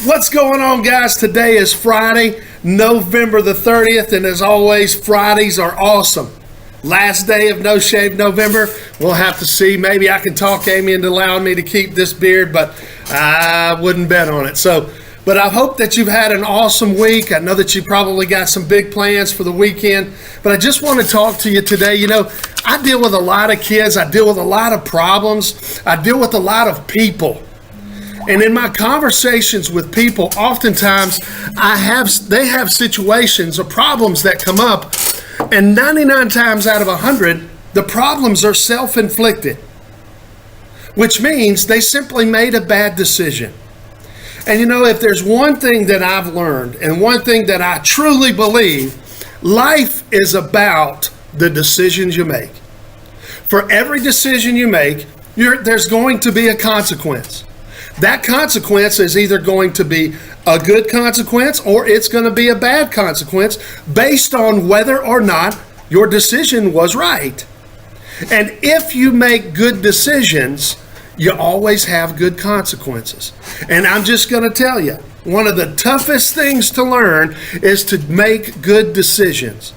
What's going on, guys? Today is Friday, November the 30th, and as always, Fridays are awesome. Last day of No Shave November. We'll have to see. Maybe I can talk Amy into allowing me to keep this beard, but I wouldn't bet on it. But I hope that you've had an awesome week. I know that you probably got some big plans for the weekend, but I just want to talk to you today. You know, I deal with a lot of kids. I deal with a lot of problems. I deal with a lot of people. And in my conversations with people, oftentimes they have situations or problems that come up, and 99 times out of 100, the problems are self-inflicted, which means they simply made a bad decision. And you know, if there's one thing that I've learned and one thing that I truly believe, life is about the decisions you make. For every decision you make, there's going to be a consequence. That consequence is either going to be a good consequence or it's going to be a bad consequence based on whether or not your decision was right. And if you make good decisions, you always have good consequences. And I'm just going to tell you, one of the toughest things to learn is to make good decisions.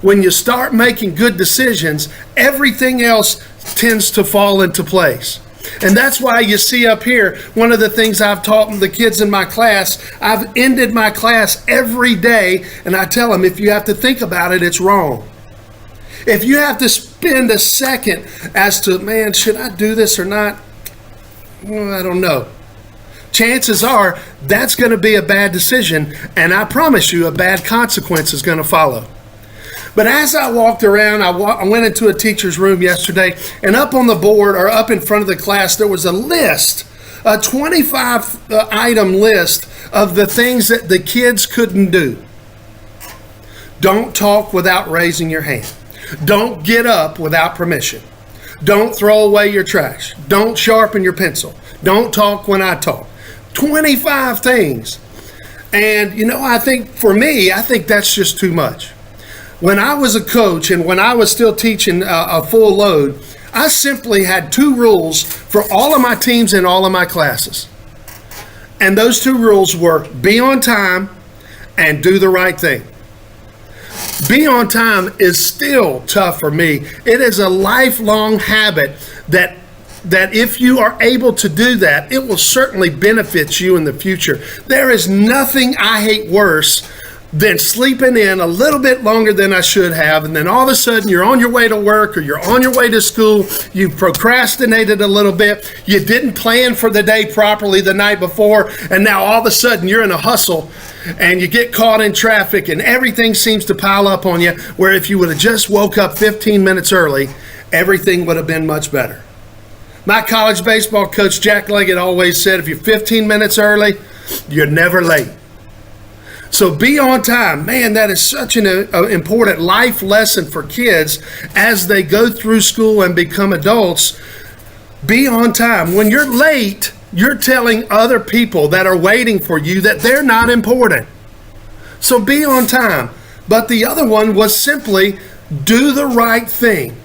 When you start making good decisions, everything else tends to fall into place. And that's why you see up here, one of the things I've taught the kids in my class, I've ended my class every day, and I tell them, if you have to think about it, it's wrong. If you have to spend a second as to, man, should I do this or not? Well, I don't know. Chances are that's going to be a bad decision, and I promise you a bad consequence is going to follow. But as I walked around, I went into a teacher's room yesterday, and up on the board or up in front of the class, there was a list, a 25-item list of the things that the kids couldn't do. Don't talk without raising your hand. Don't get up without permission. Don't throw away your trash. Don't sharpen your pencil. Don't talk when I talk. 25 things. And, you know, I think that's just too much. When I was a coach and when I was still teaching a full load, I simply had two rules for all of my teams and all of my classes. And those two rules were be on time and do the right thing. Be on time is still tough for me. It is a lifelong habit that if you are able to do that, it will certainly benefit you in the future. There is nothing I hate worse than sleeping in a little bit longer than I should have, and then all of a sudden you're on your way to work or you're on your way to school, you've procrastinated a little bit, you didn't plan for the day properly the night before, and now all of a sudden you're in a hustle and you get caught in traffic and everything seems to pile up on you, where if you would have just woke up 15 minutes early, everything would have been much better. My college baseball coach, Jack Leggett, always said, if you're 15 minutes early, you're never late. So be on time. Man, that is such an important life lesson for kids as they go through school and become adults. Be on time. When you're late, you're telling other people that are waiting for you that they're not important. So be on time. But the other one was simply do the right thing.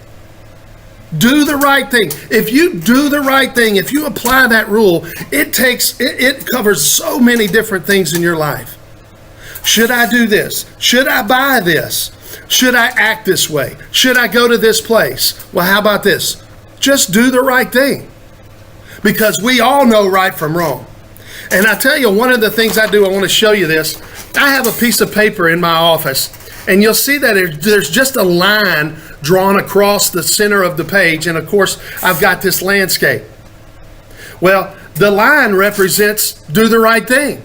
Do the right thing. If you do the right thing, if you apply that rule, it covers so many different things in your life. Should I do this? Should I buy this? Should I act this way? Should I go to this place? Well, how about this? Just do the right thing. Because we all know right from wrong. And I tell you, one of the things I do, I want to show you this. I have a piece of paper in my office, and you'll see that there's just a line drawn across the center of the page. And of course, I've got this landscape. Well, the line represents do the right thing.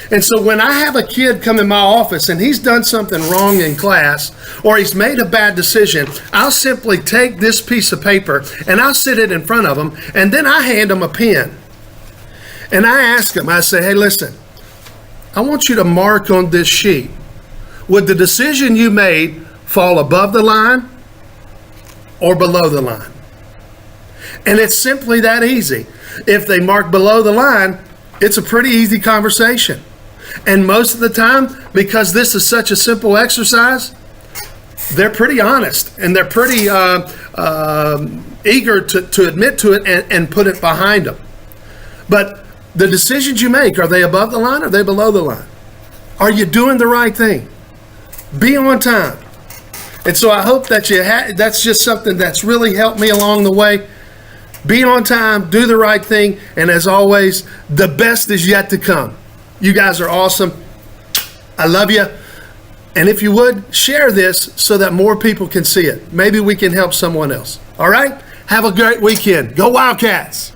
And so when I have a kid come in my office and he's done something wrong in class or he's made a bad decision, I'll simply take this piece of paper and I'll sit it in front of him, and then I hand him a pen. And I ask him, I say, hey, listen, I want you to mark on this sheet. Would the decision you made fall above the line or below the line? And it's simply that easy. If they mark below the line, it's a pretty easy conversation. And most of the time, because this is such a simple exercise, they're pretty honest and they're pretty eager to admit to it and put it behind them. But The decisions you make, are they above the line or are they below the line? Are you doing the right thing? Be on time. And so I hope that that's just something that's really helped me along the way. Be on time, do the right thing, and as always, the best is yet to come. You guys are awesome. I love you. And if you would, share this so that more people can see it. Maybe we can help someone else. All right? Have a great weekend. Go Wildcats!